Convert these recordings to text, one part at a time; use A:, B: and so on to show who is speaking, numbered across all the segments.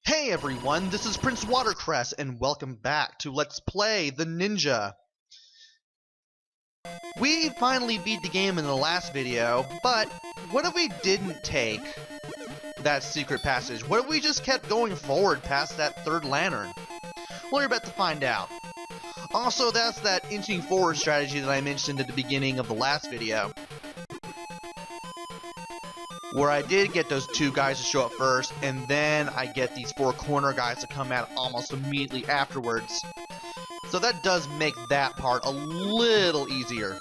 A: Hey everyone, this is Prince Watercress, and welcome back to Let's Play the Ninja. We finally beat the game in the last video, but what if we didn't take that secret passage? What if we just kept going forward past that third lantern? Well, you're about to find out. Also, that's that inching forward strategy that I mentioned at the beginning of the last video, where I did get those two guys to show up first, and then I get these four corner guys to come out almost immediately afterwards. So that does make that part a little easier.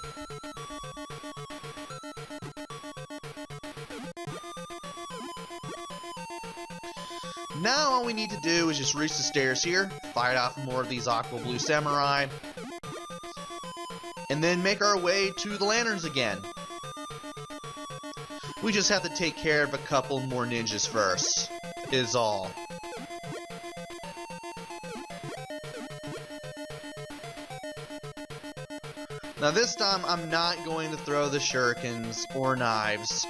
A: Now all we need to do is just reach the stairs here, fight off more of these Aqua Blue Samurai, and then make our way to the lanterns again. We just have to take care of a couple more ninjas first, is all. Now this time I'm not going to throw the shurikens or knives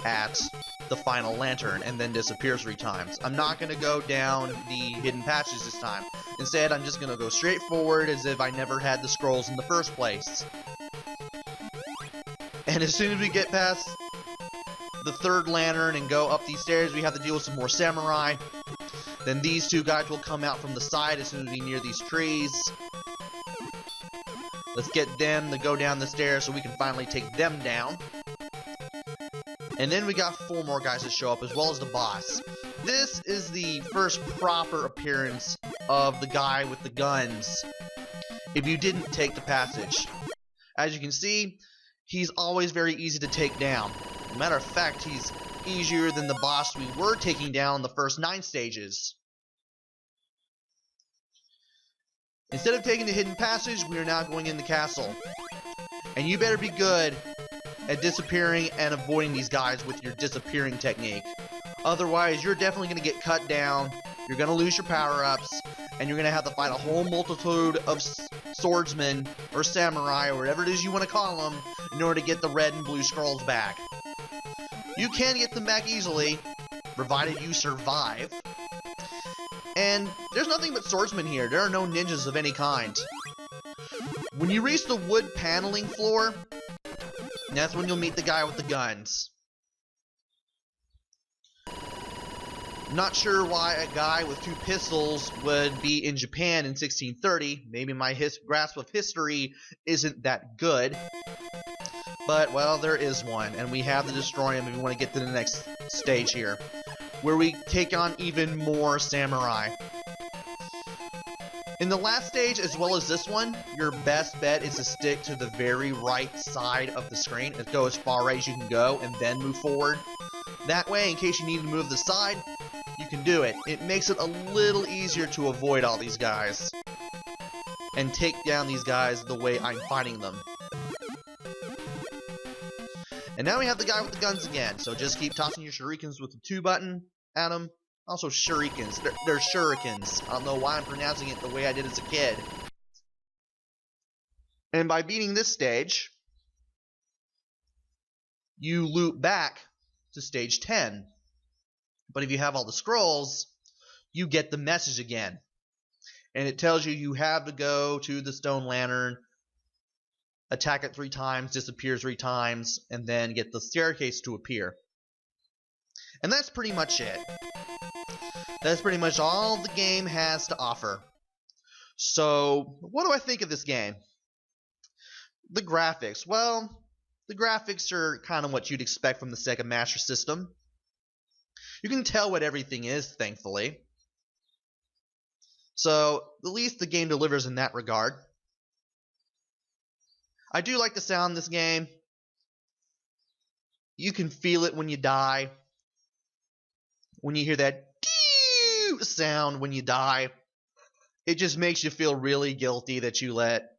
A: at the final lantern and then disappear 3 times. I'm not going to go down the hidden patches this time. Instead, I'm just going to go straight forward as if I never had the scrolls in the first place. And as soon as we get past the third lantern and go up these stairs, we have to deal with some more samurai. Then these two guys will come out from the side as soon as we near these trees. Let's get them to go down the stairs so we can finally take them down. And then we got 4 more guys to show up, as well as the boss. This is the first proper appearance of the guy with the guns, if you didn't take the passage. As you can see, he's always very easy to take down. Matter of fact, he's easier than the boss we were taking down the first 9 stages. Instead of taking the hidden passage, we are now going in the castle. And you better be good at disappearing and avoiding these guys with your disappearing technique. Otherwise, you're definitely going to get cut down, you're going to lose your power-ups, and you're going to have to fight a whole multitude of swordsmen or samurai or whatever it is you want to call them in order to get the red and blue scrolls back. You can get them back easily, provided you survive. And there's nothing but swordsmen here. There are no ninjas of any kind. When you reach the wood paneling floor, that's when you'll meet the guy with the guns. Not sure why a guy with 2 pistols would be in Japan in 1630. Maybe my grasp of history isn't that good. But, well, there is one, and we have to destroy him if we want to get to the next stage here, where we take on even more samurai. In the last stage, as well as this one, your best bet is to stick to the very right side of the screen and go as far right as you can go, and then move forward. That way, in case you need to move to the side, you can do it. It makes it a little easier to avoid all these guys and take down these guys the way I'm fighting them. And now we have the guy with the guns again, so just keep tossing your shurikens with the 2 button at him. Also shurikens, they're shurikens. I don't know why I'm pronouncing it the way I did as a kid. And by beating this stage, you loop back to stage 10. But if you have all the scrolls, you get the message again. And it tells you you have to go to the stone lantern, attack it 3 times, disappear 3 times, and then get the staircase to appear. And that's pretty much it. That's pretty much all the game has to offer. So, what do I think of this game? The graphics. Well, the graphics are kind of what you'd expect from the Sega Master System. You can tell what everything is, thankfully. So, at least the game delivers in that regard. I do like the sound in this game. You can feel it when you die. When you hear that sound when you die, it just makes you feel really guilty that you let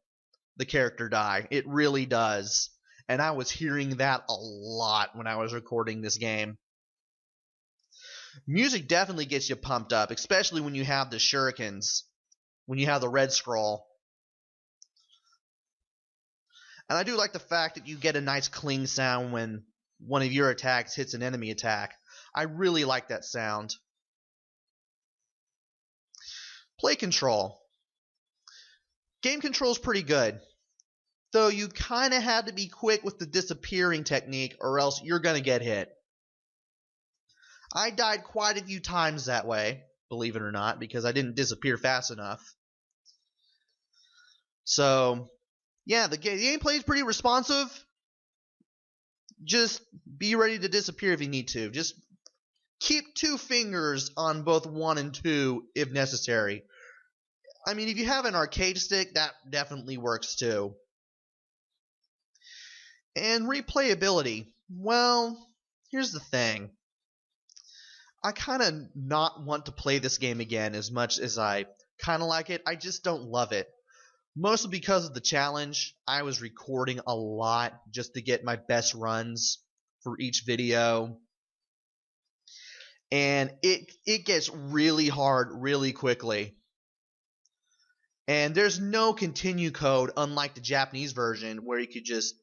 A: the character die. It really does. And I was hearing that a lot when I was recording this game. Music definitely gets you pumped up, especially when you have the shurikens, when you have the red scroll. And I do like the fact that you get a nice cling sound when one of your attacks hits an enemy attack. I really like that sound. Play control. Game control is pretty good, though you kind of had to be quick with the disappearing technique or else you're going to get hit. I died quite a few times that way, believe it or not, because I didn't disappear fast enough. So, yeah, the gameplay is pretty responsive. Just be ready to disappear if you need to. Just keep 2 fingers on both 1 and 2 if necessary. I mean, if you have an arcade stick, that definitely works too. And replayability. Well, here's the thing. I kind of not want to play this game again as much as I kind of like it. I just don't love it. Mostly because of the challenge. I was recording a lot just to get my best runs for each video. And it gets really hard really quickly. And there's no continue code, unlike the Japanese version, where you could just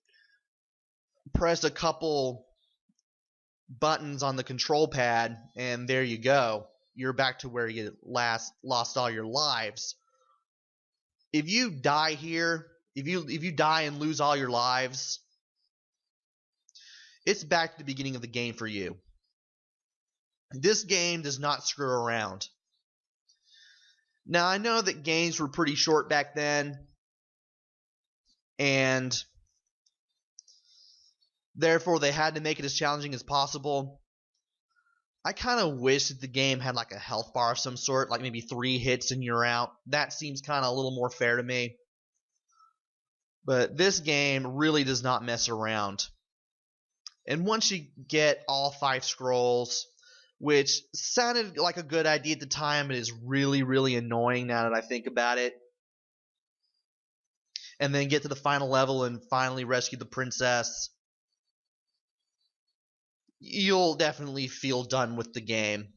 A: press a couple buttons on the control pad and there you go. You're back to where you lost all your lives. If you die here, if you die and lose all your lives, it's back to the beginning of the game for you. This game does not screw around. Now, I know that games were pretty short back then, and therefore they had to make it as challenging as possible. I kind of wish that the game had like a health bar of some sort, like maybe 3 hits and you're out. That seems kind of a little more fair to me. But this game really does not mess around. And once you get all 5 scrolls, which sounded like a good idea at the time, but is really, really annoying now that I think about it. And then get to the final level and finally rescue the princess. You'll definitely feel done with the game.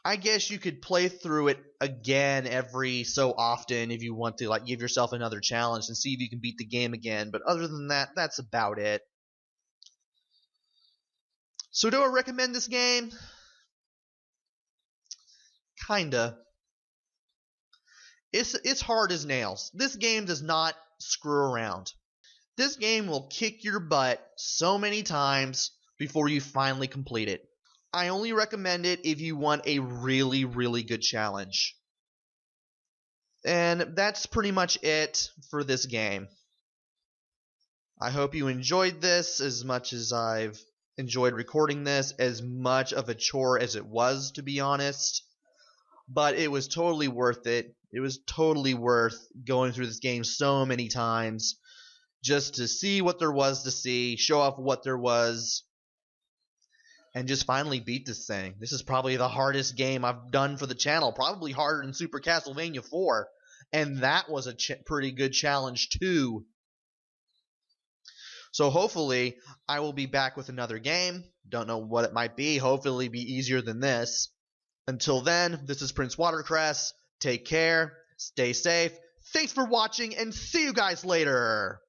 A: I guess you could play through it again every so often if you want to, like, give yourself another challenge and see if you can beat the game again. But other than that, that's about it. So do I recommend this game? Kinda. It's hard as nails. This game does not screw around. This game will kick your butt so many times before you finally complete it. I only recommend it if you want a really, really good challenge. And that's pretty much it for this game. I hope you enjoyed this as much as I've enjoyed recording this, as much of a chore as it was, to be honest. But it was totally worth it. It was totally worth going through this game so many times just to see what there was to see, show off what there was, and just finally beat this thing. This is probably the hardest game I've done for the channel, probably harder than Super Castlevania 4, and that was a pretty good challenge too. So hopefully I will be back with another game. Don't know what it might be. Hopefully it'll be easier than this. Until then, this is Prince Watercress. Take care, stay safe, thanks for watching, and see you guys later!